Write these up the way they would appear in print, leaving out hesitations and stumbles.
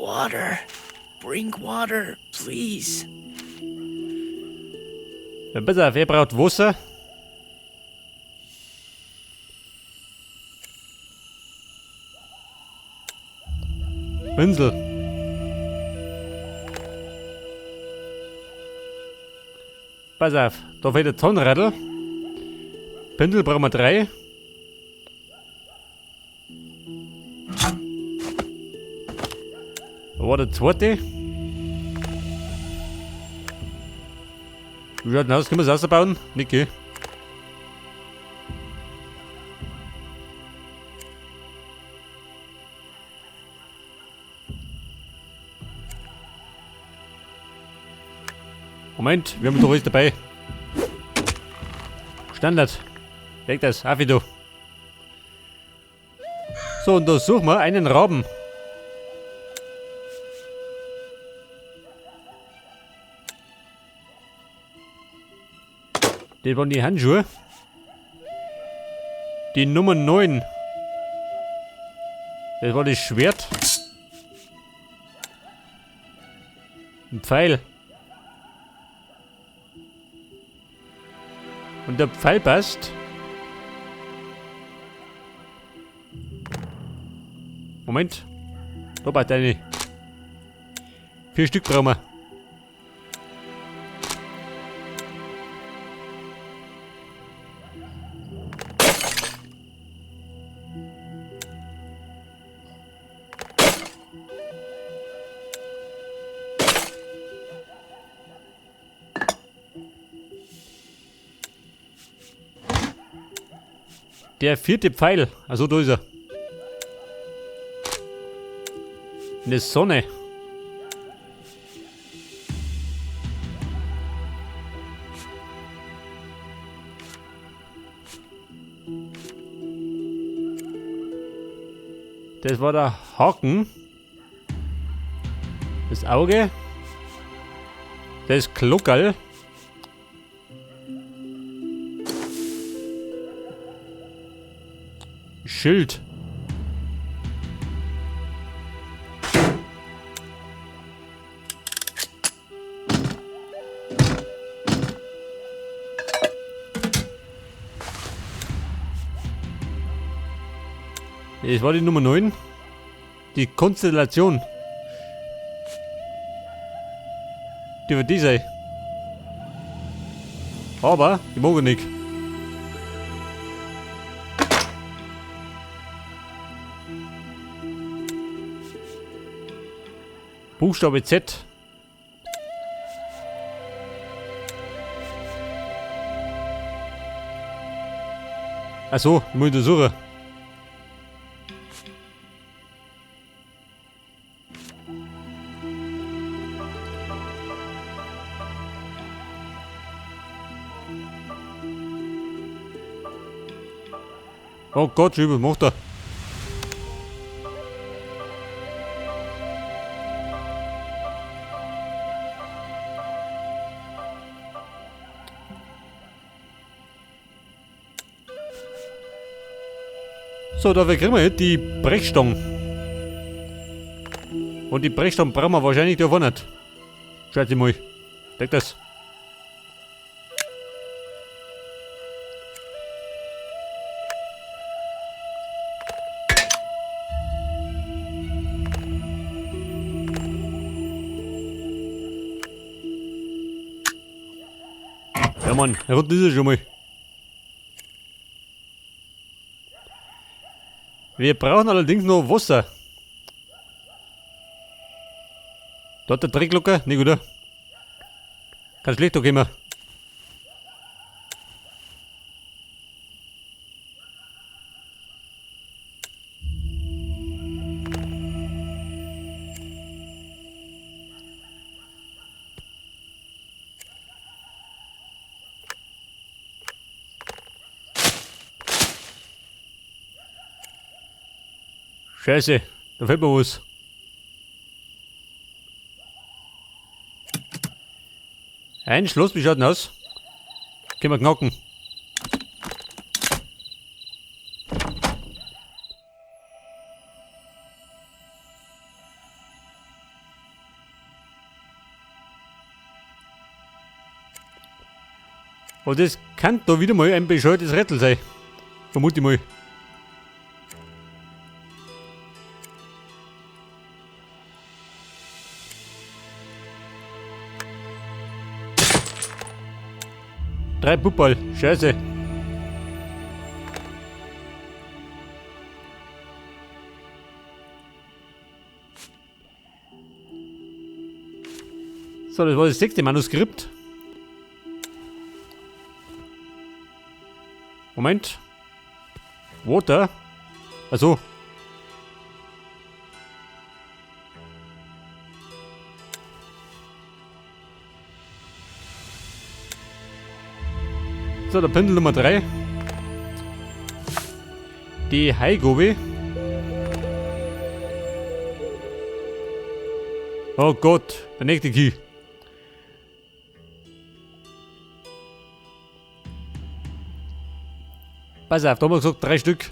water. Bring water, please. Ja, pass auf, ihr braucht Wasser. Pinsel. Pass auf, da fehlt ein Zahnradl. Pinsel brauchen wir 3. Da war der zweite. Wie schaut denn aus? Können wir es ausbauen? Niki. Moment, wir haben doch alles dabei. Standard. Leg das, auf wie du. So, und da suchen wir einen Raben. Das waren die Handschuhe. Die Nummer 9. Das war das Schwert. Ein Pfeil. Und der Pfeil passt. Moment. Da passt eine. 4 Stück brauchen wir. Der 4. Pfeil. Also da ist er. Eine Sonne. Das war der Haken. Das Auge. Das Glockerl. Schild. Das war die Nummer 9. Die Konstellation. Die wird die sein. Aber, die mag ich nicht. Buchstabe Z. Achso, ich muss das suchen. Oh Gott, was macht er? So, dafür kriegen wir jetzt die Brechstange. Und die Brechstange brauchen wir wahrscheinlich davon nicht. Schaut sie mal. Deck das. Ja Mann, rund ist es schon mal. Wir brauchen allerdings noch Wasser. Da hat der Drecklucker, nicht gut, oder? Kann schlecht kommen. Scheiße, da fällt mir was. Ein Schloss, wie schaut denn aus? Können wir knacken. Und das kann da wieder mal ein bescheuertes Rätsel sein. Vermute ich mal. Drei Puppal. Scheiße. So, das war das 6. Manuskript. Moment. Water? Also. So, der Pendel Nummer 3. Die Heigobe. Oh Gott, der nächste Key. Pass auf, da haben wir gesagt 3 Stück.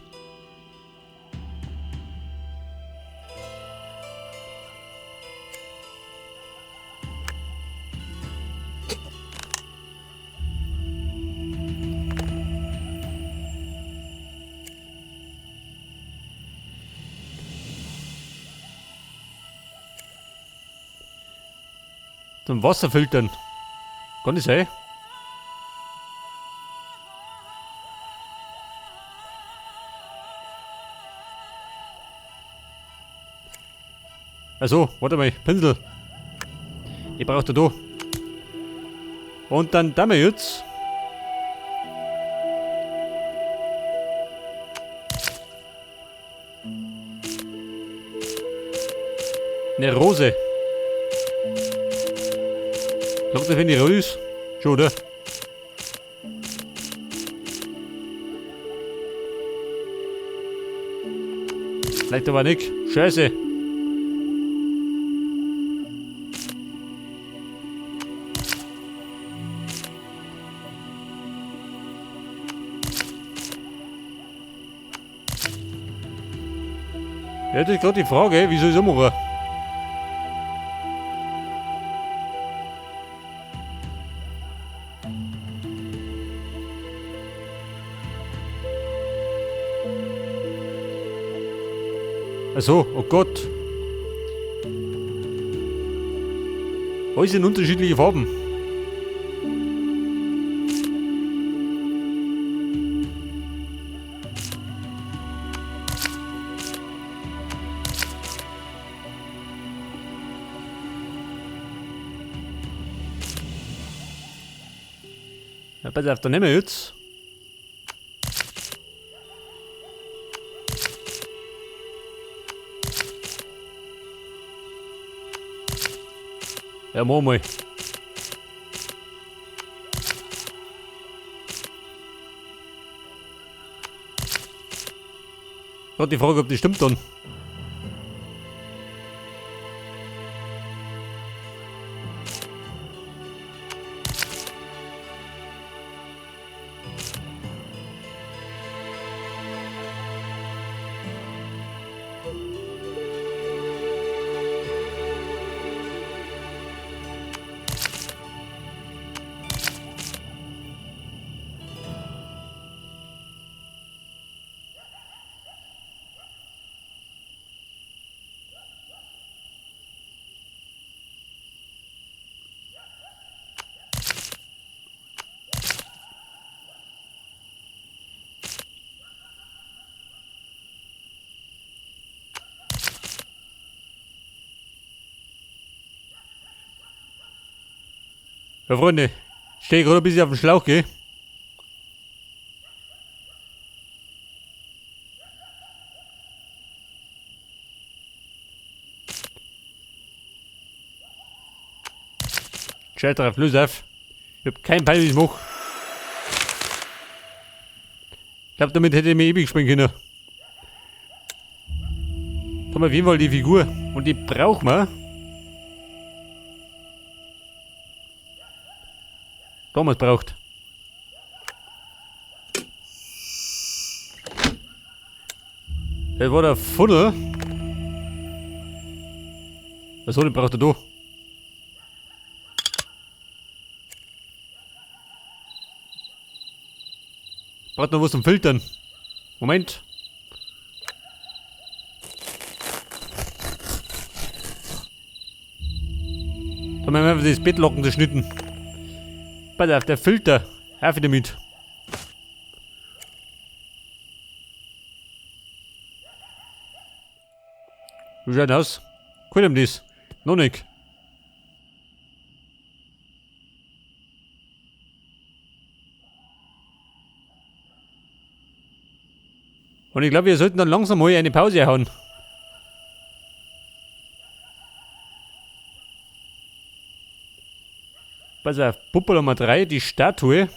Zum Wasser filtern. Kann das sein? Also, warte mal, Pinsel. Ich brauch da. Und dann da wir jetzt. Eine Rose. Kommt das, wenn die raus? Schon, oder? Vielleicht aber nicht. Scheiße. Ja, das ist gerade die Frage, wie soll ich so machen? Also, oh Gott. Alles in unterschiedliche Farben. Ja, pass auf, dann nehmen wir jetzt. Ja, mach mal. Gerade die Frage, ob das stimmt dann. Ja, Freunde, stehe gerade ein bisschen auf dem Schlauch, gell? Scheiß drauf, los auf. Ich hab keinen Peil, wie ich mach. Ich glaube, damit hätte ich mir ewig springen können. Da haben wir auf jeden Fall die Figur. Und die brauchen wir. Da haben wir es braucht. Das war der Funnel. Achso, den braucht er da. Braucht noch was zum Filtern. Moment. Da haben wir einfach das Bettlaken zerschnitten. Pass auf, der Filter. Hör wieder mit. Wie schaut aus? Kann ihm das? Noch nicht. Und ich glaube, wir sollten dann langsam mal eine Pause hauen. Pass auf, Puppe Nummer 3, die Statue.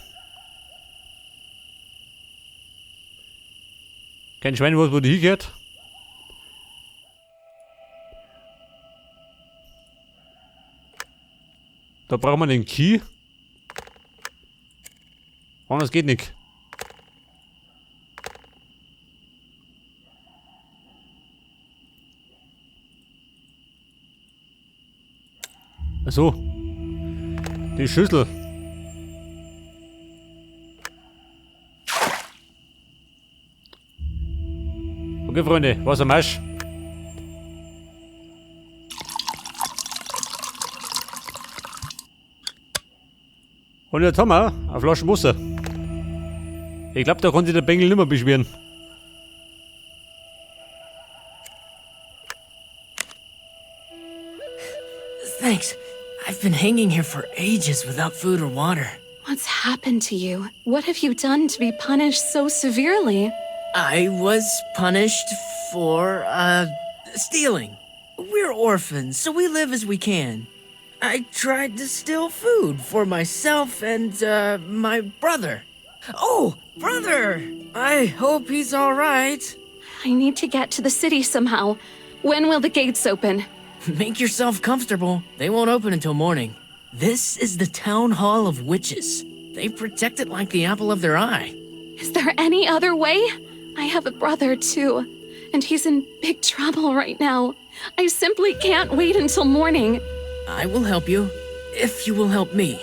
Kein Schwein weiß, wo die hingehört. Da brauchen wir den Key. Anders geht nicht. Achso. Die Schüssel. Okay, Freunde, Wassermarsch. Und jetzt haben wir eine Flasche Wasser. Ich glaube, da kann sich der Bengel nicht mehr beschweren. Thanks. I've been hanging here for ages without food or water. What's happened to you? What have you done to be punished so severely? I was punished for, stealing. We're orphans, so we live as we can. I tried to steal food for myself and, my brother. Oh, brother! I hope he's alright. I need to get to the city somehow. When will the gates open? Make yourself comfortable. They won't open until morning. This is the Town Hall of Witches. They protect it like the apple of their eye. Is there any other way? I have a brother too, and he's in big trouble right now. I simply can't wait until morning. I will help you, if you will help me.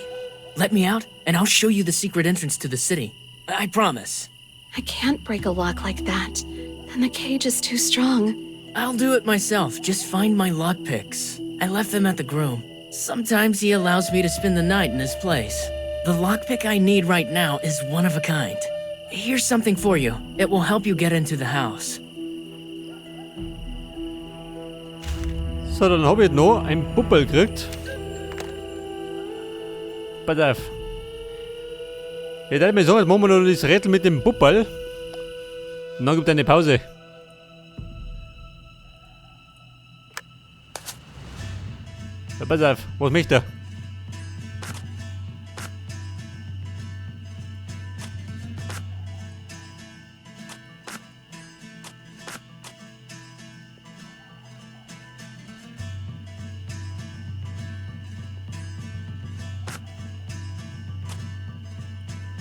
Let me out, and I'll show you the secret entrance to the city. I promise. I can't break a lock like that. Then the cage is too strong. I'll do it myself. Just find my lockpicks. I left them at the groom. Sometimes he allows me to spend the night in his place. The lockpick I need right now is one of a kind. Here's something for you. It will help you get into the house. So, dann habe ich noch ein Puppel gekriegt. Pass auf. Ich dachte mir so, jetzt machen wir noch das Rätsel mit dem Puppel. Und dann gibt es eine Pause. Ja, pass auf, was möchte er?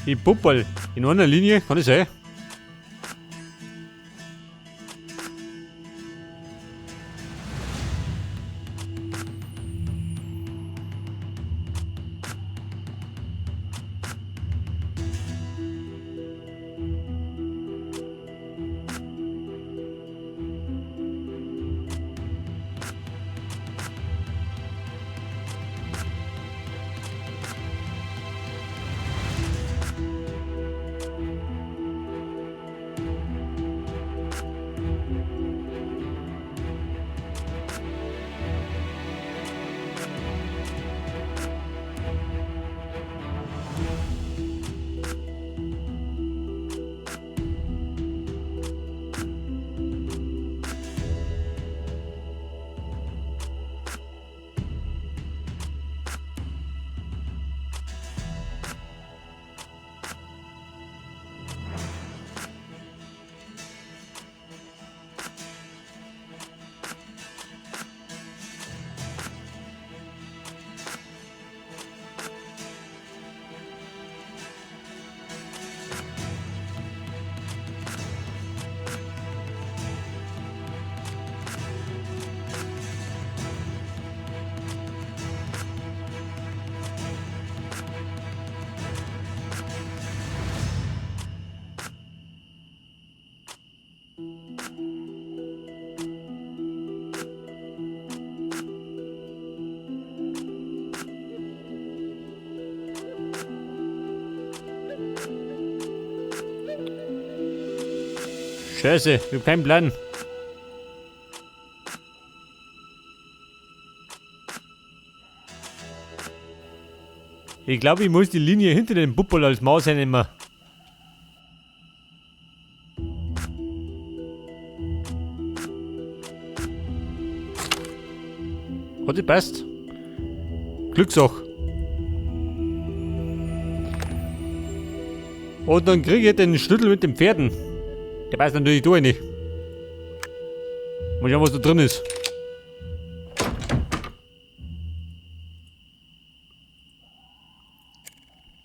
Die Puppel in einer Linie, kann das sein? Scheiße, ich hab keinen Plan. Ich glaube, ich muss die Linie hinter dem Puppel als Maus nehmen. Hat die passt. Glückssache. Und dann kriege ich den Schlüssel mit den Pferden. Der passt natürlich da nicht. Mal schauen, was da drin ist.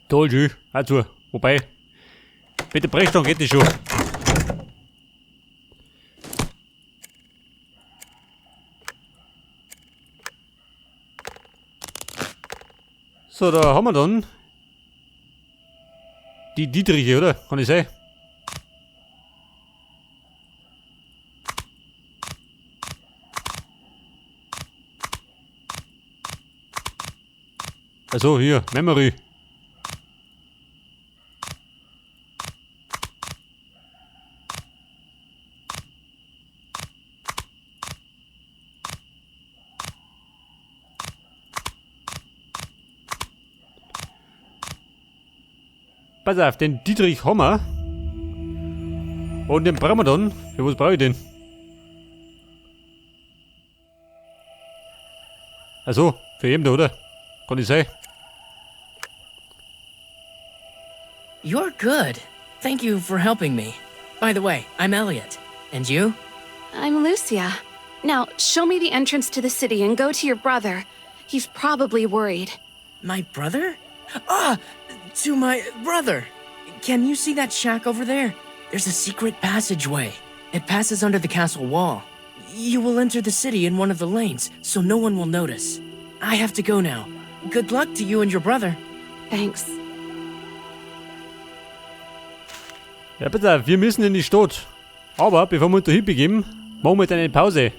Toll, schön. Also, wobei. Mit der Brechstange geht das schon. So, da haben wir dann die Dietriche, oder? Kann ich sein? Also hier, Memory. Pass auf, den Dietrich Hommer. Und den brauchen wir dann. Für was brauche ich den? Also, für jeden da, oder? Kann ich sein? You're good. Thank you for helping me. By the way, I'm Elliot. And you? I'm Lucia. Now, show me the entrance to the city and go to your brother. He's probably worried. My brother? Ah! To my brother! Can you see that shack over there? There's a secret passageway. It passes under the castle wall. You will enter the city in one of the lanes, so no one will notice. I have to go now. Good luck to you and your brother. Thanks. Ja, pass auf, wir müssen in die Stadt. Aber bevor wir uns da hinbegeben, machen wir jetzt eine Pause.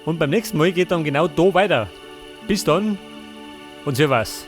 Und beim nächsten Mal geht dann genau da weiter. Bis dann und servus.